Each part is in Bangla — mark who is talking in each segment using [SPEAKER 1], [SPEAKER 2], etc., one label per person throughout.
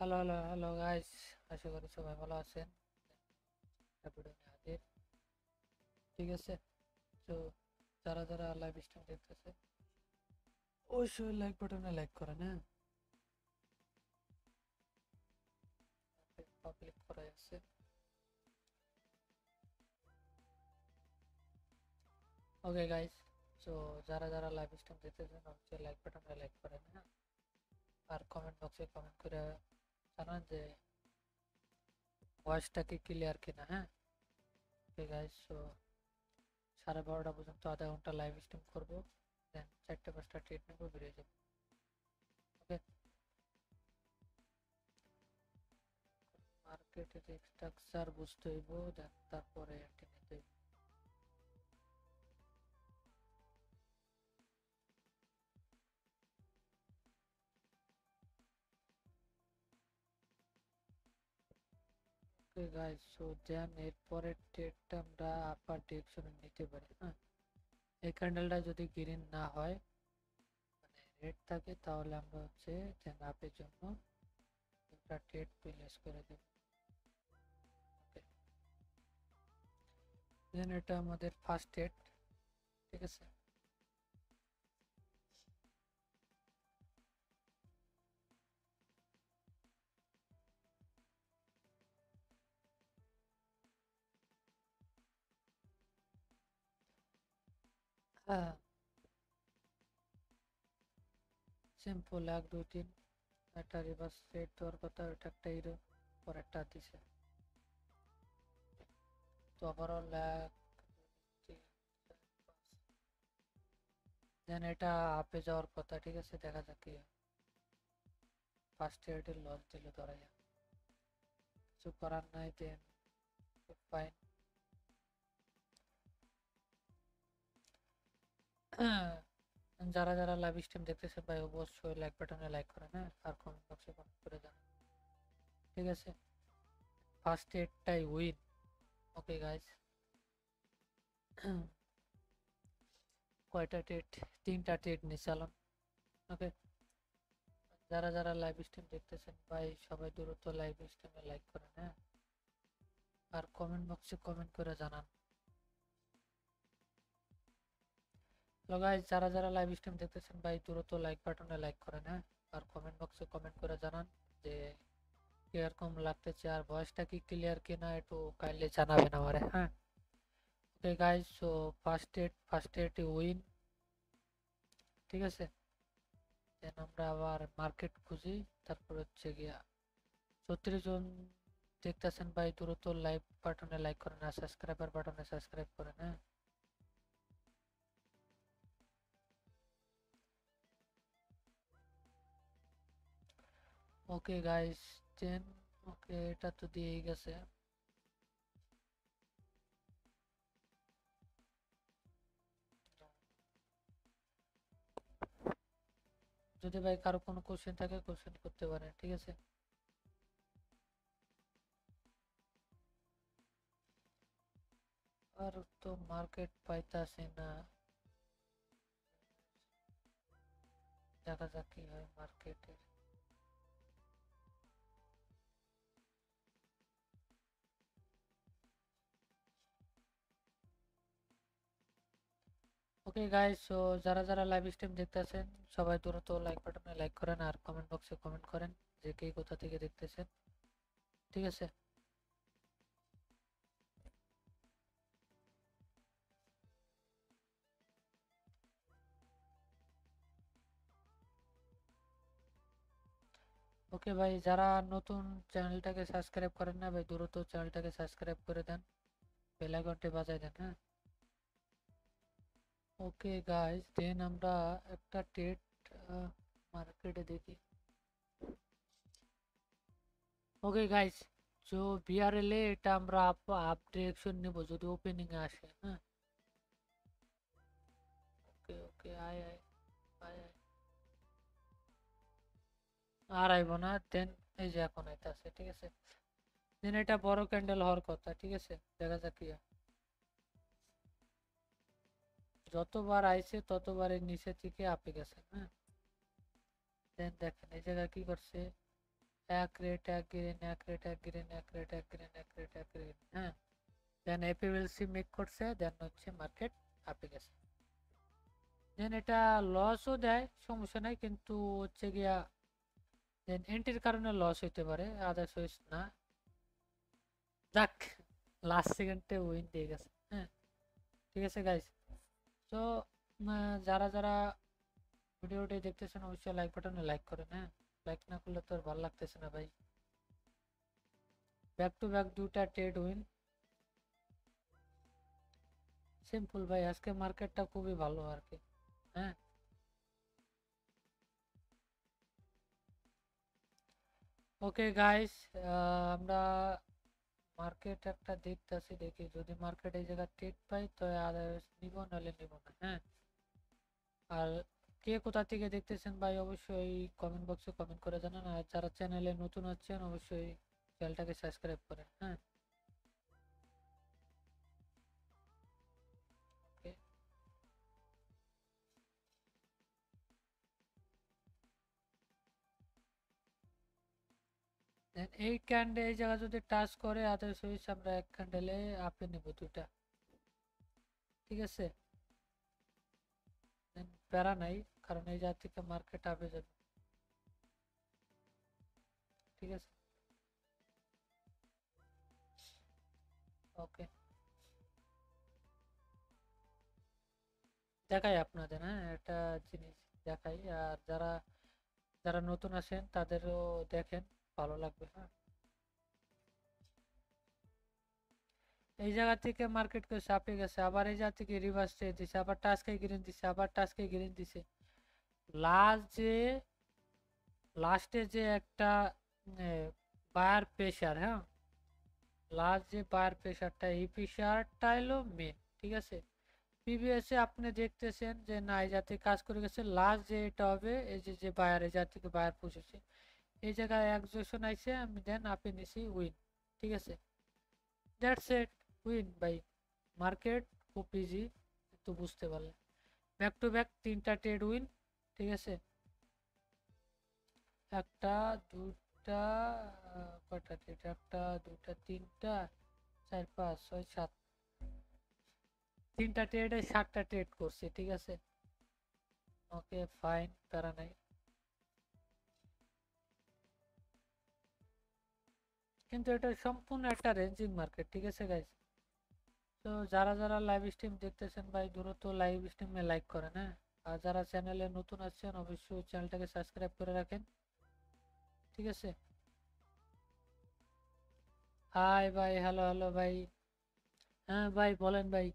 [SPEAKER 1] হ্যালো হ্যালো হ্যালো গাইস, আশা করি সবাই ভালো আছেন। একটা ভিডিও নিয়ে হাজির। ঠিক আছে, তো যারা যারা লাইভ স্ট্রিম দেখতেছে অবশ্যই লাইক বাটনে লাইক করেন। হ্যাঁ, পাবলিক করা আছে। ওকে গাইস, তো যারা যারা লাইভ স্ট্রিম দেখতেছেন অবশ্যই লাইক বাটনে লাইক করেন। হ্যাঁ, আর কমেন্ট বক্সে কমেন্ট করে জানান যে ভয়েসটা কি ক্লিয়ার কিনা। হ্যাঁ, ওকে গাইস, তো 12:30 পর্যন্ত আধা ঘন্টা লাইভ স্ট্রিম করবো, দেন 4-5টা ট্রিট নেবো, বেরিয়ে যাবো। ওকে, মার্কেটের স্ট্রাকচার বুঝতে হইব, দেন তারপরে এন্ট্রি নিতে হইব। ওকে গাইস, সো দেন এরপরের ট্রেডটা আমরা আপার ডিরেকশনে নিতে পারি। হ্যাঁ, এই ক্যান্ডেলটা যদি গ্রিন না হয়, মানে রেড থাকে, তাহলে আমরা হচ্ছে দেন আপের জন্য একটা ট্রেড প্লেস করে দেব। ওকে, দেন এটা আমাদের ফার্স্ট ট্রেড। ঠিক আছে, হ্যাঁ, সিম্পল 1 2 3। একটা রিভার্স রেড দেওয়ার কথা, ওটা একটা হিরো পর একটা দিছে। তো ওভারঅল দেন এটা আপে যাওয়ার কথা। ঠিক আছে, দেখা যাক কি হয়। ফার্স্ট ইয়ারের লস দিল ধরাইয়া, কিছু করার নাই। দেন ফাইন। যারা যারা লাইভ স্ট্রিম দেখতেছে ভাই অবশ্যই লাইক বাটনে লাইক করেন। হ্যাঁ, আর কমেন্ট বক্সে কমেন্ট করে জানান। ঠিক আছে, ফার্স্ট এডটাই উইন। ওকে গাইস, কয়টা টেট? 3টা টেট নিচালাম। ওকে, যারা যারা লাইভ স্ট্রিম দেখতেছেন ভাই সবাই দ্রুত লাইভ স্ট্রিমে লাইক করেন। হ্যাঁ, আর কমেন্ট বক্সে কমেন্ট করে জানান। হ্যালো গাইস, যারা যারা লাইভ স্ট্রিম দেখতেছেন ভাই দ্রুত লাইক বাটনে লাইক করেন। হ্যাঁ, আর কমেন্ট বক্সে কমেন্ট করে জানান যে কিরকম লাগতেছে আর ভয়েসটা কি ক্লিয়ার কিনা, একটু কাইন্ডলি জানাবেন আমারে। হ্যাঁ, okay guys, so first aid win. ঠিক আছে, দেন আমরা আবার মার্কেট খুঁজি। তারপর হচ্ছে গিয়া 36 জন দেখতেছেন ভাই দ্রুত লাইক বাটনে লাইক করেন আর সাবস্ক্রাইবার বাটনে সাবস্ক্রাইব করেন। হ্যাঁ, ওকে গাইস, দেন ওকে এটা তো দিয়েই গেছে। যদি ভাই কারো কোনো কোশ্চেন থাকে কোশ্চেন করতে পারেন। ঠিক আছে, আর তো মার্কেট পাইতাছি না, দেখা যাক কি হয় মার্কেটের। ওকে গাইস, সো যারা যারা লাইভ স্ট্রিম দেখতেছেন সবাই দ্রুত লাইক বাটনে লাইক করেন আর কমেন্ট বক্সে কমেন্ট করেন যে কে কোথা থেকে দেখতেছেন। ঠিক আছে, ওকে ভাই, যারা নতুন চ্যানেলটাকে সাবস্ক্রাইব করেন না ভাই দ্রুত চ্যানেলটাকে সাবস্ক্রাইব করে দেন, বেল আইকনটি বাজায় দেন। হ্যাঁ, ওকে গাইস, দেন আমরা একটা ট্রেড মার্কেটে দেখি। ওকে গাইস, তো বিআরএল এ এটা আমরা আপ ডিরেকশন নেব যদি ওপেনিং এ আসে। হ্যাঁ, ওকে ওকে, আয় আয় আয় আয়। আর আইব না, দেন এই যে এখন আইতাছে। ঠিক আছে, দেন এটা বড় ক্যান্ডেল হওয়ার কথা। ঠিক আছে, দেখা যাক কি হয়। যতবার আইছে ততবার এই নিচে থেকে আপে গেছে। হ্যাঁ, দেন দেখেন এই জায়গায় কি করছে, এক রেট এক গ্রিন এক রেট এক গ্রিন এক রেট এক গ্রিন এক রেট এক গ্রিন, হ্যাঁ। দেন এপিএলসি মেক করছে, দেন হচ্ছে মার্কেট আপে গেছে। দেন এটা লসও দেয়, সমস্যা নাই, কিন্তু হচ্ছে গিয়া দেন এন্ট্রির কারণে লস হইতে পারে, আদারওয়াইজ না। যাক, লাস্ট সেকেন্ডে উইন দিয়ে গেছে, হ্যাঁ। ঠিক আছে গাইস, তো যারা যারা ভিডিওটি দেখতেছেন অবশ্যই লাইক বাটনে লাইক করেন, হ্যাঁ। লাইক না করলে তো আর ভালো লাগতেছে না ভাই। ব্যাক টু ব্যাক দুটা ট্রেড উইন, সিম্পল ভাই, আজকে মার্কেটটা খুবই ভালো আর কি, হ্যাঁ। ওকে গাইস, আমরা মার্কেট একটা দেখতেছি, দেখি যদি মার্কেট এই জায়গায় ট্রেড পাই তো আদারওয়াইজ নিব, নাহলে নিব না, হ্যাঁ। আর কে কোথা থেকে দেখতেছেন ভাই অবশ্যই কমেন্ট বক্সে কমেন্ট করে জানান, আর যারা চ্যানেলে নতুন আছেন অবশ্যই চ্যানেলটাকে সাবস্ক্রাইব করেন, হ্যাঁ। ওকে, দেন এই ক্যান্ডেল এই জায়গা যদি টাচ করে আদারওয়াইজ আমরা এক ক্যান্ডেলে আপে নেব দুটা, ঠিক আছে। দেন প্যারা নাই, কারণ এই জায়গা থেকে মার্কেট আপে যাবে, ঠিক আছে। ওকে, দেখাই আপনাদের, হ্যাঁ, একটা জিনিস দেখাই, আর যারা যারা নতুন আছেন তাদেরও দেখেন, ভালো লাগবে, হ্যাঁ। এই জায়গা থেকে মার্কেট করে চাপে গেছে, আবার এই জায়গা থেকে রিভার্স চেয়ে দিছে, আবার টাচকে গ্রিন দিছে, আবার টাচকে গ্রিন দিছে। লাস্ট যে লাস্টে যে একটা বায়ার প্রেশার, হ্যাঁ, লাস্ট যে বায়ার প্রেশারটা, এই প্রেশারটা এলো মেন, ঠিক আছে। প্রিভিয়াসে আপনি দেখতেছেন যে না এই জাতীয় কাজ করে গেছে, লাস্ট যে এটা হবে এই যে যে বায়ার, এই জাতীয় থেকে বায়ার পুষেছে, এই জায়গায় একজোশন আইছে, আমি দেন আপে নিছি উইন, ঠিক আছে। দ্যাটস ইট, উইন ভাই। মার্কেট খুব ইজি, তো বুঝতে পারলেন। ব্যাক টু ব্যাক তিনটা ট্রেড উইন, ঠিক আছে। একটা দুটা কয়টা ট্রেড, একটা দুটা তিনটা চার পাঁচ ছয় সাত, তিনটা ট্রেডে 7টা ট্রেড করছে, ঠিক আছে। ওকে ফাইন, প্যারা নাই। কিন্তু এটা সম্পূর্ণ একটা রেঞ্জিং মার্কেট, ঠিক আছে গাইজ। তো যারা যারা লাইভ স্ট্রিম দেখতেছেন ভাই দ্রুত লাইভ স্ট্রিমে লাইক করেন, হ্যাঁ। আর যারা চ্যানেলে নতুন আছেন অবশ্যই চ্যানেলটাকে সাবস্ক্রাইব করে রাখেন, ঠিক আছে। হাই ভাই, হ্যালো হ্যালো ভাই, হ্যাঁ ভাই বলেন ভাই।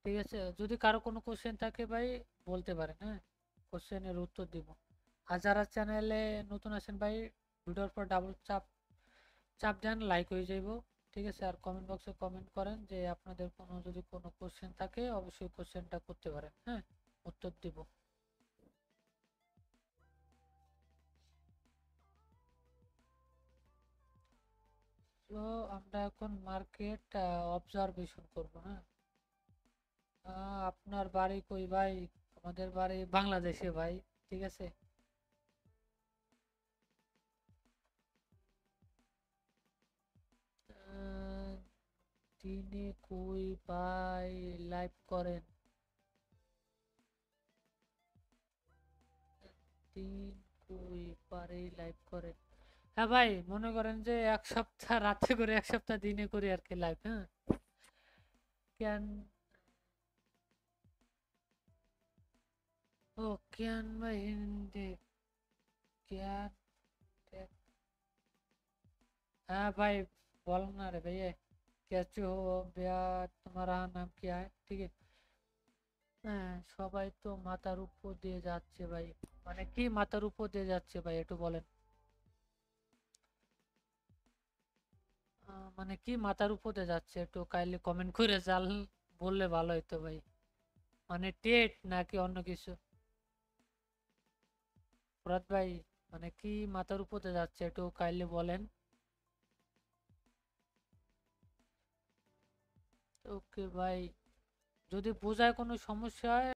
[SPEAKER 1] ঠিক আছে, যদি কারো কোনো কোশ্চেন থাকে ভাই বলতে পারেন, হ্যাঁ, কোশ্চেনের উত্তর দিব। আর যারা চ্যানেলে নতুন আছেন ভাই ভিডিওর পর ডাবল চাপ চাপ দেন, লাইক হয়ে যাইব, ঠিক আছে। আর কমেন্ট বক্সে কমেন্ট করেন যে আপনাদের কোনো যদি কোনো কোশ্চেন থাকে অবশ্যই কোশ্চেনটা করতে পারেন, হ্যাঁ, উত্তর দিব। তো আমরা এখন মার্কেট অবজারভেশন করব, হ্যাঁ। আপনার বাড়ি কই ভাই? আমাদের বাড়ি বাংলাদেশে ভাই, ঠিক আছে। আহ, দিনে কই ভাই লাইভ করেন? দিন কই পারে লাইভ করেন? হ্যাঁ ভাই, মনে করেন যে এক সপ্তাহ রাতে করে এক সপ্তাহ দিনে করি আর কি লাইভ, হ্যাঁ। কেন? ও কেন ভাই হিন্দি, কেন? हाँ भाई, बोलना रे भैया, कैसे हो भैया, तुम्हारा नाम क्या है, ठीक है। হ্যাঁ, সবাই তো মাথার উপর দিয়ে যাচ্ছে ভাই, মানে কি মাথার উপর দিয়ে যাচ্ছে ভাই একটু বলেন। মানে কি মাথার উপর দিয়ে যাচ্ছে একটু কাইন্ডলি কমেন্ট করে জাল বললে ভালো হতো ভাই। মানে টেট নাকি অন্য কিছু? ফরাদ ভাই, মানে কি মাথার উপর দিয়ে যাচ্ছে একটু কাইন্ডলি বলেন। ওকে ভাই, যদি বোঝায় কোনো সমস্যা হয়